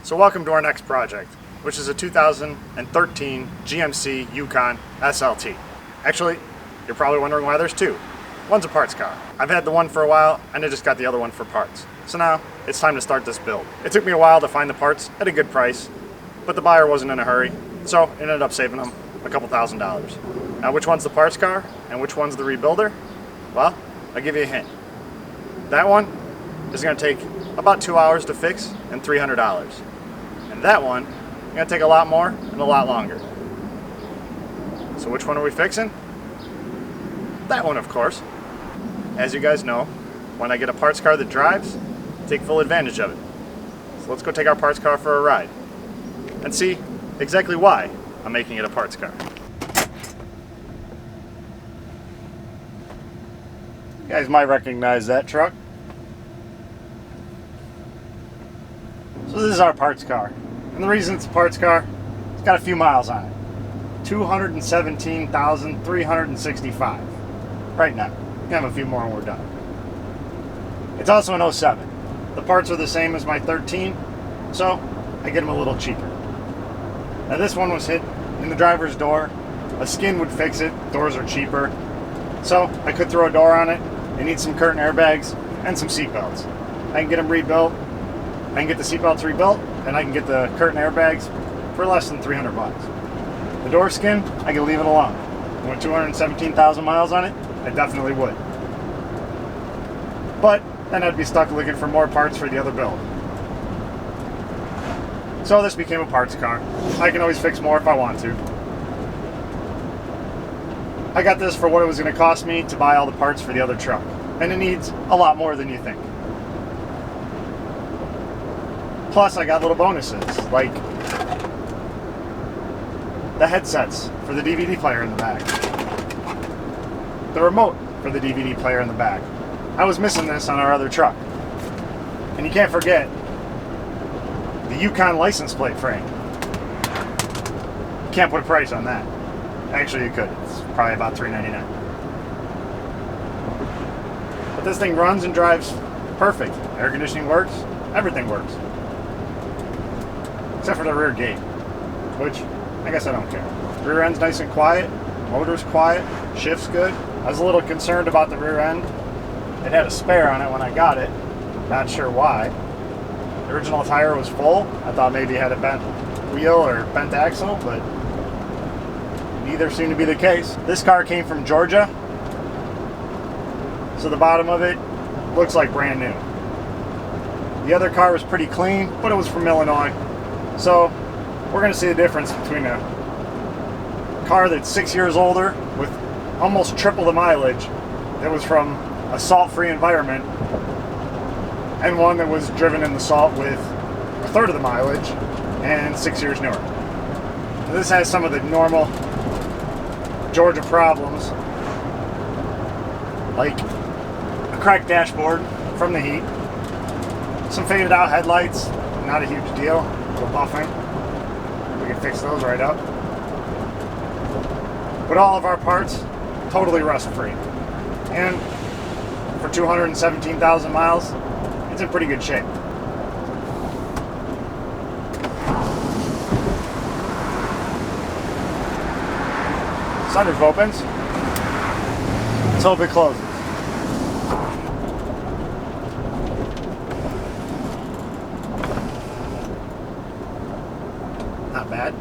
So welcome to our next project, which is a 2013 GMC Yukon SLT. Actually, you're probably wondering why there's two. One's a parts car. I've had the one for a while and I just got the other one for parts. So now it's time to start this build. It took me a while to find the parts at a good price, but the buyer wasn't in a hurry, so I ended up saving them a couple $1,000s. Now which one's the parts car and which one's the rebuilder? Well, I'll give you a hint. That one is going to take about 2 hours to fix and $300. And that one is going to take a lot more and a lot longer. So which one are we fixing? That one, of course. As you guys know, when I get a parts car that drives, I take full advantage of it. So let's go take our parts car for a ride and see exactly why I'm making it a parts car. You guys might recognize that truck. So this is our parts car. And the reason it's a parts car, it's got a few miles on it. 217,365 right now. We have a few more when we're done. It's also an 07. The parts are the same as my 13, so I get them a little cheaper. Now this one was hit in the driver's door. A skin would fix it. Doors are cheaper. So I could throw a door on it. It needs some curtain airbags and some seat belts. I can get them rebuilt. I can get the seat belts rebuilt, and I can get the curtain airbags for less than 300 bucks. The door skin, I can leave it alone. With 217,000 miles on it, I definitely would. But then I'd be stuck looking for more parts for the other build. So this became a parts car. I can always fix more if I want to. I got this for what it was going to cost me to buy all the parts for the other truck. And it needs a lot more than you think. Plus I got little bonuses, like the headsets for the DVD player in the back. The remote for the DVD player in the back. I was missing this on our other truck. And you can't forget the Yuckon license plate frame. You can't put a price on that. Actually you could. It's probably about $3.99. But this thing runs and drives perfect. Air conditioning works. Everything works. Except for the rear gate, which I guess I don't care. Rear end's nice and quiet, motor's quiet, shift's good. I was a little concerned about the rear end. It had a spare on it when I got it, not sure why. The original tire was full. I thought maybe it had a bent wheel or bent axle, but neither seemed to be the case. This car came from Georgia, so the bottom of it looks like brand new. The other car was pretty clean, but it was from Illinois. So we're going to see the difference between a car that's 6 years older with almost triple the mileage that was from a salt-free environment and one that was driven in the salt with a third of the mileage and 6 years newer. So this has some of the normal Georgia problems, like a cracked dashboard from the heat, some faded out headlights, not a huge deal. Buffing. We can fix those right up. But all of our parts totally rust free. And for 217,000 miles, it's in pretty good shape. Sunroof opens. Let's hope it closes. Not bad.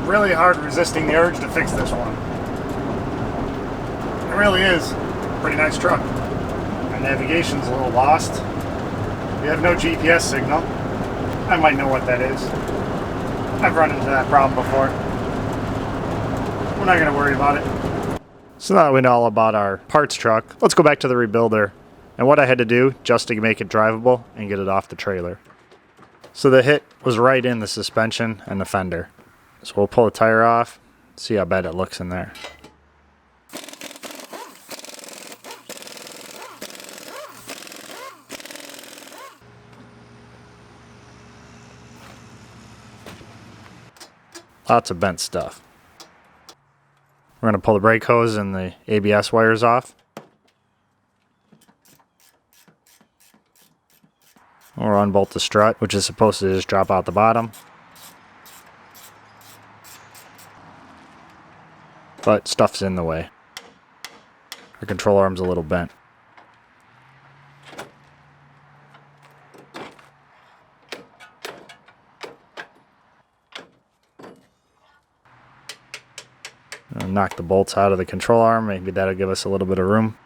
Really hard resisting the urge to fix this one. It really is a pretty nice truck. My navigation's a little lost. We have no GPS signal. I might know what that is. I've run into that problem before. we're not going to worry about it. So now that we know all about our parts truck, let's go back to the rebuilder and what I had to do just to make it drivable and get it off the trailer. So the hit was right in the suspension and the fender. So we'll pull the tire off, see how bad it looks in there. Lots of bent stuff. We're going to pull the brake hose and the ABS wires off. We'll unbolt the strut, which is supposed to just drop out the bottom. But stuff's in the way. Our control arm's a little bent. Knock the bolts out of the control arm. Maybe that'll give us a little bit of room.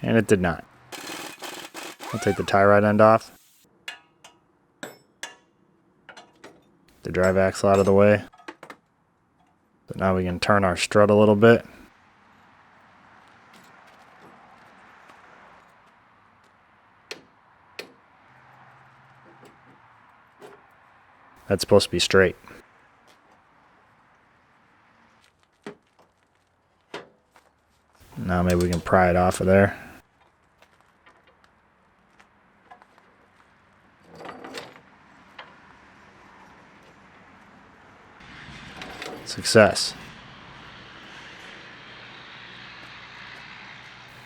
And it did not. I'll take the tie rod end off. The drive axle out of the way. So now we can turn our strut a little bit. That's supposed to be straight. Now maybe we can pry it off of there. Success.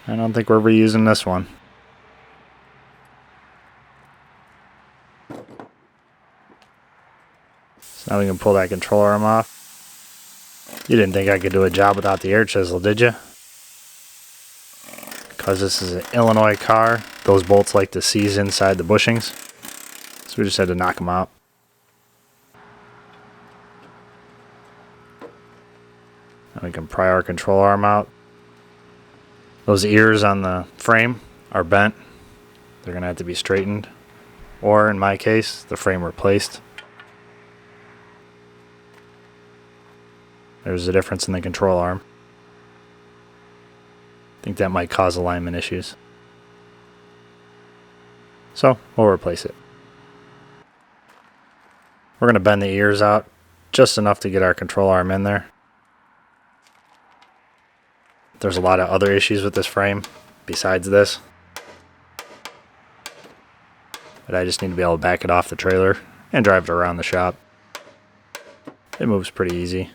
I don't think we're reusing this one. So now we can pull that control arm off. You didn't think I could do a job without the air chisel, did you? Because this is an Illinois car, those bolts like to seize inside the bushings. So we just had to knock them out. Now we can pry our control arm out. Those ears on the frame are bent. They're going to have to be straightened. Or in my case, the frame replaced. There's a difference in the control arm. I think that might cause alignment issues. So we'll replace it. We're going to bend the ears out just enough to get our control arm in there. There's a lot of other issues with this frame besides this. But I just need to be able to back it off the trailer and drive it around the shop. It moves pretty easy.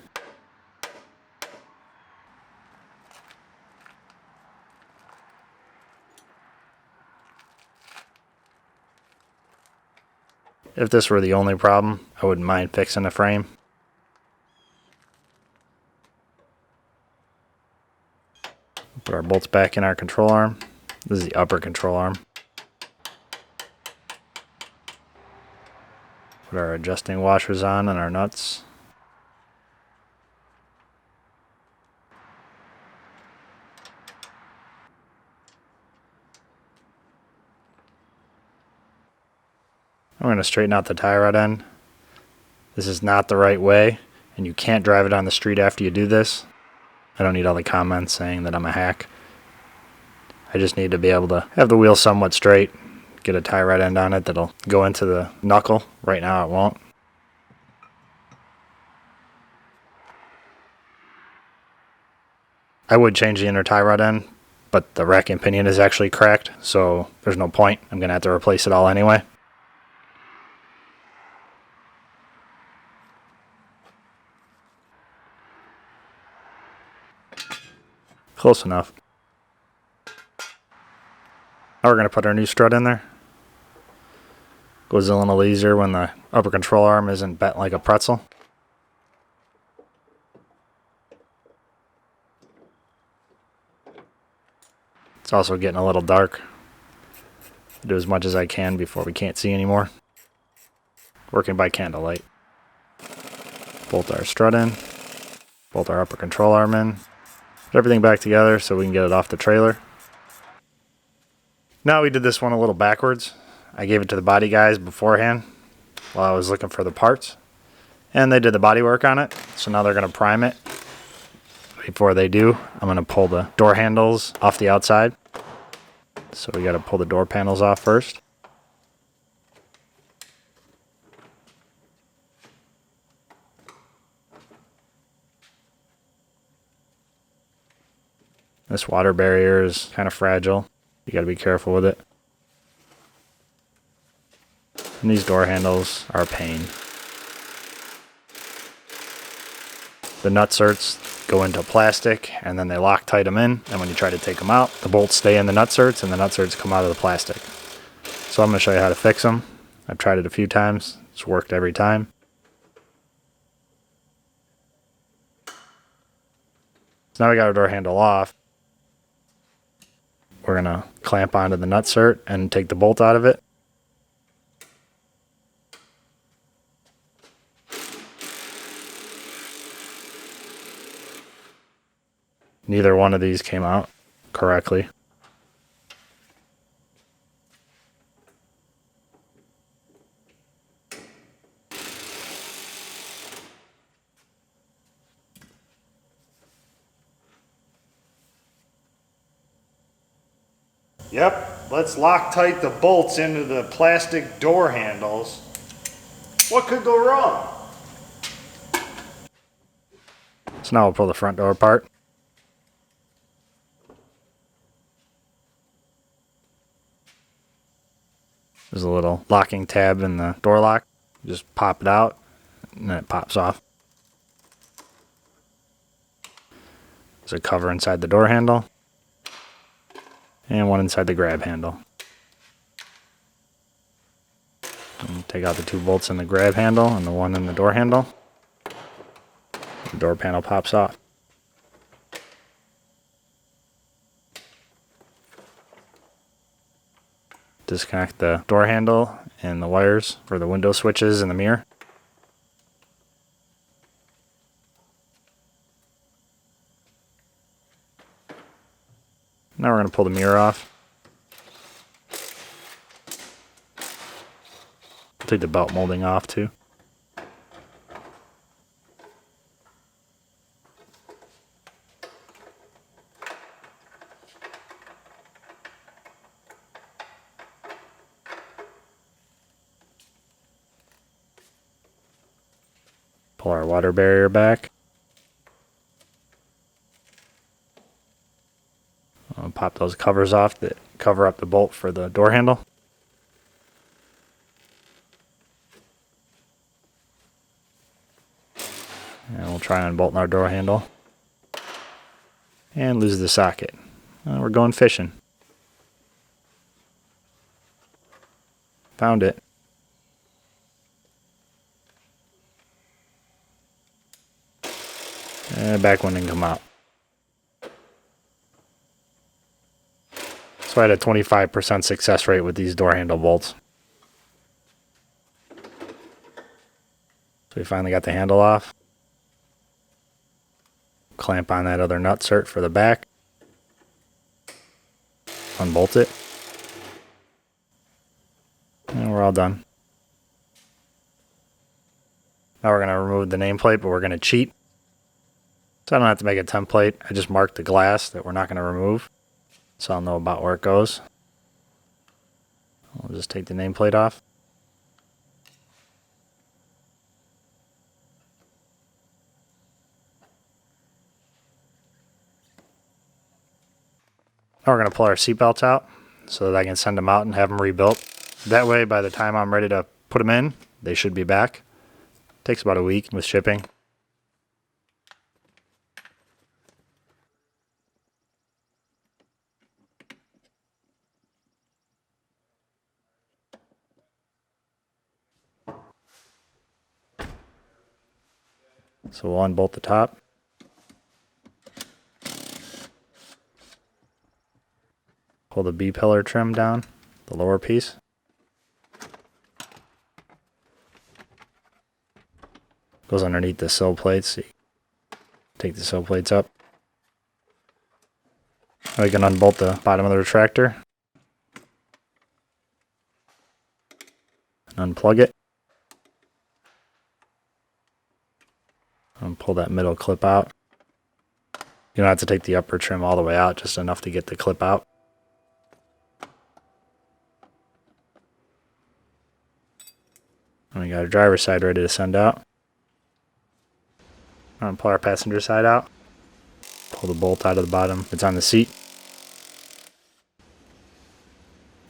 If this were the only problem, I wouldn't mind fixing the frame. Put our bolts back in our control arm. This is the upper control arm. Put our adjusting washers on and our nuts. I'm going to straighten out the tie rod end. This is not the right way, and you can't drive it on the street after you do this. I don't need all the comments saying that I'm a hack. I just need to be able to have the wheel somewhat straight, get a tie rod end on it that'll go into the knuckle. Right now it won't. I would change the inner tie rod end, but the rack and pinion is actually cracked, so there's no point. I'm going to have to replace it all anyway. Close enough. Now we're going to put our new strut in there. Goes a little easier when the upper control arm isn't bent like a pretzel. It's also getting a little dark. I'll do as much as I can before we can't see anymore. Working by candlelight. Bolt our strut in. Bolt our upper control arm in. Put everything back together so we can get it off the trailer. Now we did this one a little backwards. I gave it to the body guys beforehand while I was looking for the parts. And they did the body work on it. So now they're going to prime it. Before they do, I'm going to pull the door handles off the outside. So we got to pull the door panels off first. This water barrier is kind of fragile. You got to be careful with it. And these door handles are a pain. The nutserts go into plastic and then they Loctite them in, and when you try to take them out, the bolts stay in the nutserts and the nutserts come out of the plastic. So I'm going to show you how to fix them. I've tried it a few times. It's worked every time. So now we got our door handle off. We're going to clamp onto the nutsert and take the bolt out of it. Neither one of these came out correctly. Yep, let's Loctite the bolts into the plastic door handles. What could go wrong? So now we'll pull the front door apart. There's a little locking tab in the door lock. You just pop it out and then it pops off. There's a cover inside the door handle and one inside the grab handle. And take out the two bolts in the grab handle and the one in the door handle. The door panel pops off. Disconnect the door handle and the wires for the window switches and the mirror. Now we're going to pull the mirror off. Take the belt molding off too. Pull our water barrier back. I'll pop those covers off that cover up the bolt for the door handle. And we'll try unbolting our door handle. And lose the socket. We're going fishing. Found it. And back one didn't come out. So I had a 25% success rate with these door handle bolts. So we finally got the handle off. Clamp on that other nutsert for the back. Unbolt it. And we're all done. Now we're going to remove the nameplate, but we're going to cheat. So I don't have to make a template. I just marked the glass that we're not going to remove. So I'll know about where it goes. I'll just take the nameplate off. Now we're going to pull our seatbelts out so that I can send them out and have them rebuilt. That way, by the time I'm ready to put them in, they should be back. Takes about a week with shipping. So we'll unbolt the top. Pull the B-pillar trim down, the lower piece. Goes underneath the sill plates. So you Take the sill plates up. We can unbolt the bottom of the retractor. And unplug it. And pull that middle clip out. You don't have to take the upper trim all the way out, just enough to get the clip out. And we got our driver's side ready to send out. I'm going to pull our passenger side out. Pull the bolt out of the bottom. It's on the seat.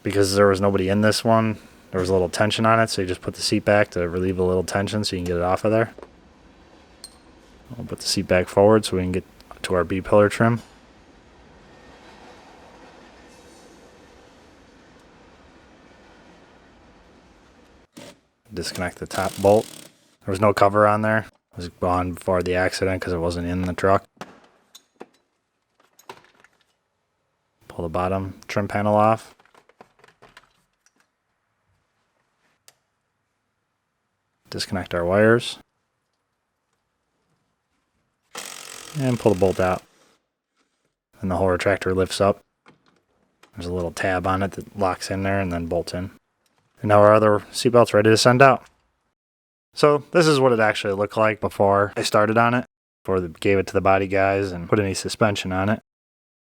Because there was nobody in this one, there was a little tension on it, so you just put the seat back to relieve a little tension so you can get it off of there. We'll put the seat back forward so we can get to our B-pillar trim. Disconnect the top bolt. There was no cover on there. It was gone before the accident because it wasn't in the truck. Pull the bottom trim panel off. Disconnect our wires. And pull the bolt out. And the whole retractor lifts up. There's a little tab on it that locks in there and then bolts in. And now our other seatbelt's ready to send out. So this is what it actually looked like before I started on it. Before I gave it to the body guys and put any suspension on it.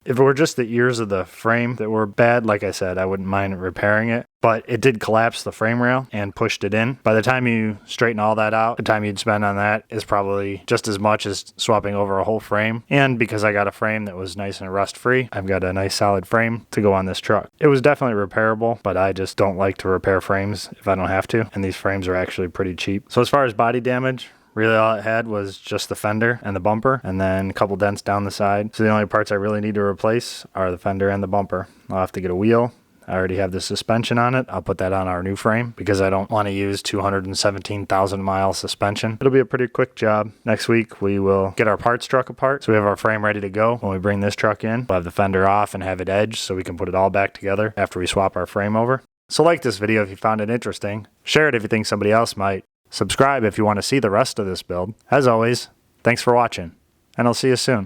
If it were just the ears of the frame that were bad, like I said, I wouldn't mind repairing it. But it did collapse the frame rail and pushed it in. By the time you straighten all that out, the time you'd spend on that is probably just as much as swapping over a whole frame. And because I got a frame that was nice and rust-free, I've got a nice solid frame to go on this truck. It was definitely repairable, but I just don't like to repair frames if I don't have to. And these frames are actually pretty cheap. So as far as body damage, really all it had was just the fender and the bumper and then a couple dents down the side. So the only parts I really need to replace are the fender and the bumper. I'll have to get a wheel. I already have the suspension on it. I'll put that on our new frame because I don't want to use 217,000 mile suspension. It'll be a pretty quick job. Next week we will get our parts truck apart. So we have our frame ready to go. When we bring this truck in, we'll have the fender off and have it edged so we can put it all back together after we swap our frame over. So like this video if you found it interesting. Share it if you think somebody else might. Subscribe if you want to see the rest of this build. As always, thanks for watching, and I'll see you soon.